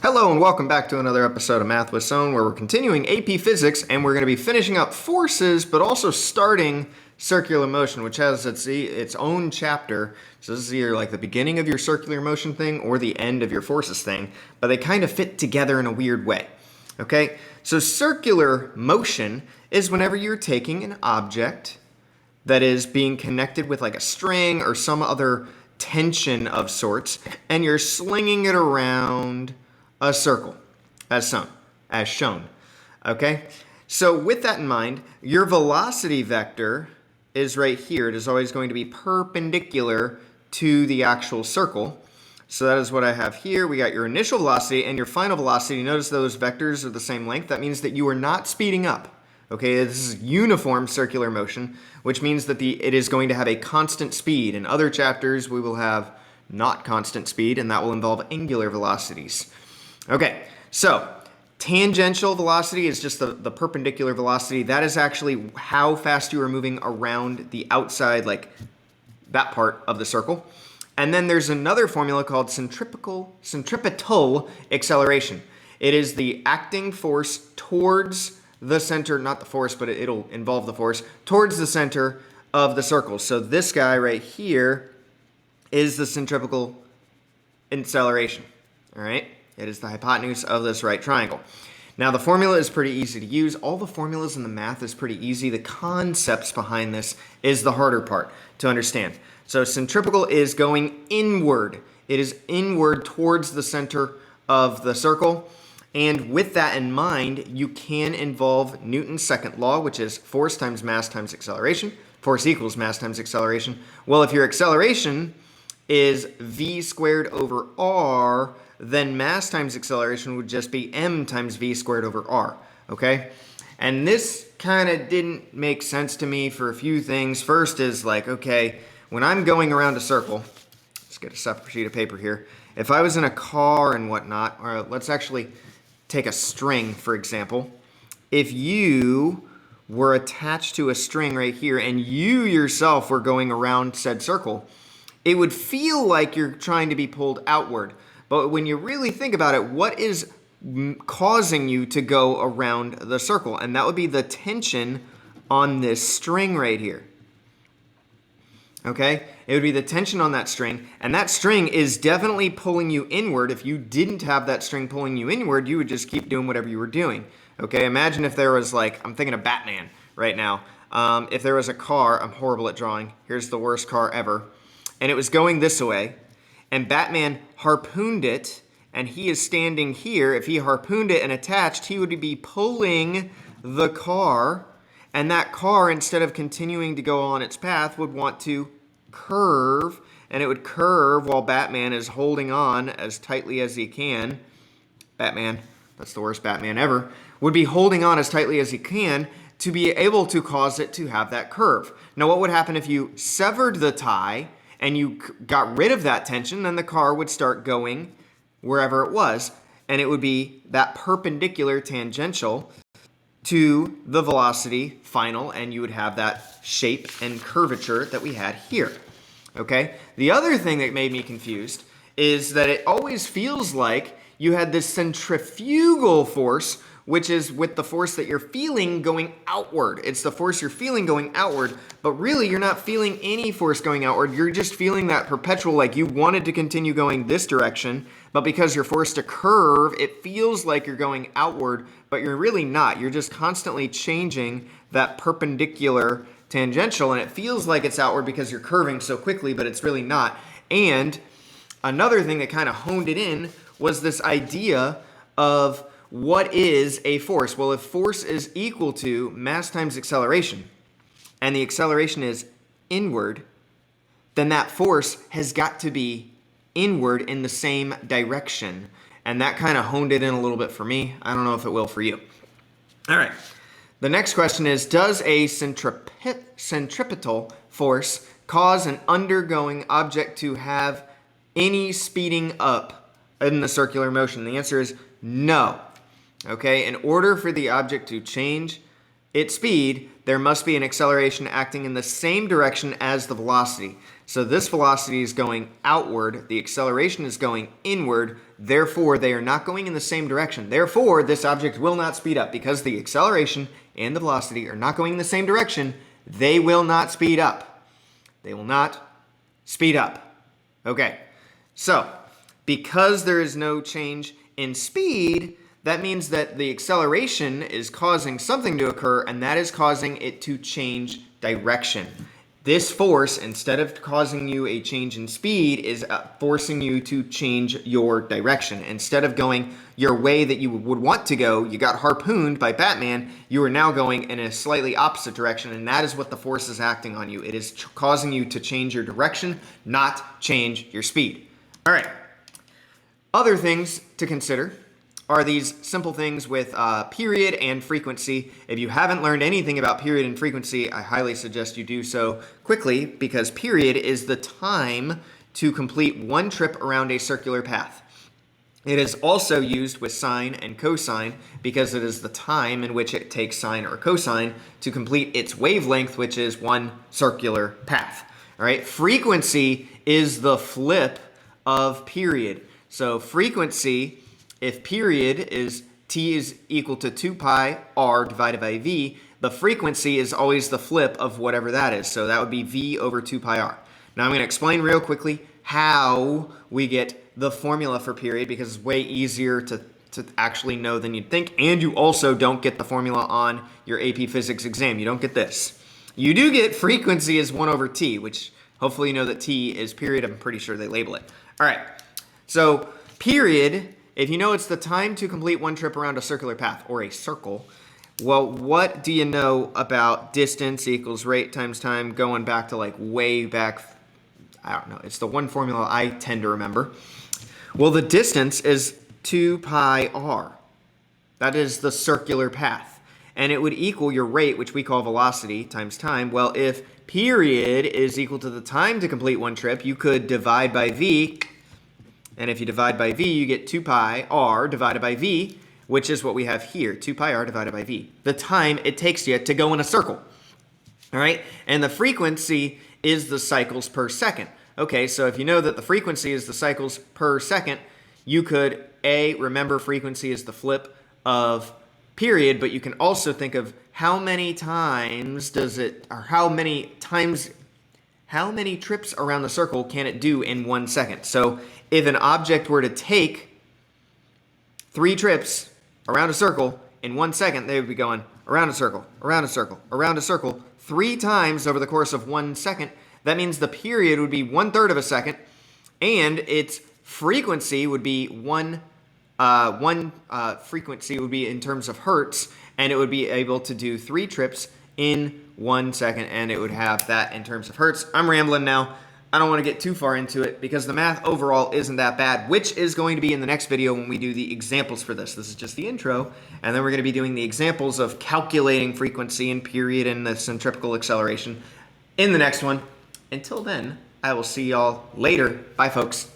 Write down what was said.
Hello and welcome back to another episode of Math with Sohn, where we're continuing AP Physics and we're going to be finishing up forces but also starting circular motion, which has its own chapter. So this is either like the beginning of your circular motion thing or the end of your forces thing, but they kind of fit together in a weird way. Okay, so circular motion is whenever you're taking an object that is being connected with like a string or some other tension of sorts and you're slinging it around a circle, as shown. Okay, so with that in mind, your velocity vector is right here. It is always going to be perpendicular to the actual circle. So that is what I have here. We got your initial velocity and your final velocity. Notice those vectors are the same length. That means that you are not speeding up. Okay, this is uniform circular motion, which means that it is going to have a constant speed. In other chapters, we will have not constant speed, and that will involve angular velocities. Okay, so tangential velocity is just the perpendicular velocity. That is actually how fast you are moving around the outside, like that part of the circle. And then there's another formula called centripetal acceleration. It is the acting force towards the center, not the force, but it'll involve the force, towards the center of the circle. So this guy right here is the centripetal acceleration, all right? It is the hypotenuse of this right triangle. Now the formula is pretty easy to use. All the formulas in the math is pretty easy. The concepts behind this is the harder part to understand. So centripetal is going inward. It is inward towards the center of the circle. And with that in mind, you can involve Newton's second law, which is force times mass times acceleration. Force equals mass times acceleration. Well, if your acceleration is v squared over r, then mass times acceleration would just be m times v squared over r, okay? And this kind of didn't make sense to me for a few things. First is like, okay, when I'm going around a circle, let's get a separate sheet of paper here. If I was in a car and whatnot, or let's actually take a string, for example. If you were attached to a string right here and you yourself were going around said circle, it would feel like you're trying to be pulled outward. But when you really think about it, what is causing you to go around the circle? And that would be the tension on this string right here. Okay? It would be the tension on that string, and that string is definitely pulling you inward. If you didn't have that string pulling you inward, you would just keep doing whatever you were doing. Okay? Imagine if there was like, I'm thinking of Batman right now. If there was a car, I'm horrible at drawing. Here's the worst car ever. And it was going this way, and Batman harpooned it, and he is standing here. If he harpooned it and attached, he would be pulling the car, and that car, instead of continuing to go on its path, would want to curve, and it would curve while Batman is holding on as tightly as he can. Batman, that's the worst Batman ever, would be holding on as tightly as he can to be able to cause it to have that curve. Now, what would happen if you severed the tie and you got rid of that tension? Then the car would start going wherever it was, and it would be that perpendicular tangential to the velocity final, and you would have that shape and curvature that we had here. Okay? The other thing that made me confused is that it always feels like you had this centrifugal force, which is with the force that you're feeling going outward. It's the force you're feeling going outward, but really you're not feeling any force going outward. You're just feeling that perpetual, like you wanted to continue going this direction, but because you're forced to curve, it feels like you're going outward, but you're really not. You're just constantly changing that perpendicular tangential, and it feels like it's outward because you're curving so quickly, but it's really not. And another thing that kind of honed it in was this idea of what is a force? Well, if force is equal to mass times acceleration, and the acceleration is inward, then that force has got to be inward in the same direction. And that kind of honed it in a little bit for me. I don't know if it will for you. All right. The next question is, does a centripetal force cause an undergoing object to have any speeding up in the circular motion? The answer is no. Okay, in order for the object to change its speed, there must be an acceleration acting in the same direction as the velocity. So this velocity is going outward, the acceleration is going inward, therefore they are not going in the same direction. Therefore, this object will not speed up because the acceleration and the velocity are not going in the same direction. They will not speed up. They will not speed up. Okay, so because there is no change in speed, that means that the acceleration is causing something to occur, and that is causing it to change direction. This force, instead of causing you a change in speed, is forcing you to change your direction. Instead of going your way that you would want to go, you got harpooned by Batman, you are now going in a slightly opposite direction, and that is what the force is acting on you. It is causing you to change your direction, not change your speed. All right. Other things to consider are these simple things with period and frequency. If you haven't learned anything about period and frequency, I highly suggest you do so quickly, because period is the time to complete one trip around a circular path. It is also used with sine and cosine because it is the time in which it takes sine or cosine to complete its wavelength, which is one circular path. All right, frequency is the flip of period. So frequency, if period is t is equal to 2 pi r divided by v, the frequency is always the flip of whatever that is. So that would be v over 2 pi r. Now I'm going to explain real quickly how we get the formula for period, because it's way easier to actually know than you'd think. And you also don't get the formula on your AP Physics exam. You don't get this. You do get frequency is 1 over t, which hopefully you know that t is period. I'm pretty sure they label it. All right. So period, if you know it's the time to complete one trip around a circular path or a circle, well, what do you know about distance equals rate times time, going back to like way back? I don't know. It's the one formula I tend to remember. Well, the distance is 2 pi r. That is the circular path. And it would equal your rate, which we call velocity, times time. Well, if period is equal to the time to complete one trip, you could divide by v. And if you divide by v, you get 2 pi r divided by v, which is what we have here, 2 pi r divided by v. The time it takes you to go in a circle. All right? And the frequency is the cycles per second. Okay, so if you know that the frequency is the cycles per second, you could, remember frequency is the flip of period, but you can also think of how many times how many trips around the circle can it do in 1 second? So if an object were to take 3 trips around a circle in 1 second, they would be going around a circle, around a circle, around a circle 3 times over the course of 1 second. That means the period would be 1/3 of a second, and its frequency would be frequency would be in terms of hertz, and it would be able to do 3 trips in 1 second, and it would have that in terms of hertz. I'm rambling now. I don't want to get too far into it because the math overall isn't that bad, which is going to be in the next video when we do the examples for this. This is just the intro, and then we're going to be doing the examples of calculating frequency and period and the centripetal acceleration in the next one. Until then, I will see y'all later. Bye, folks.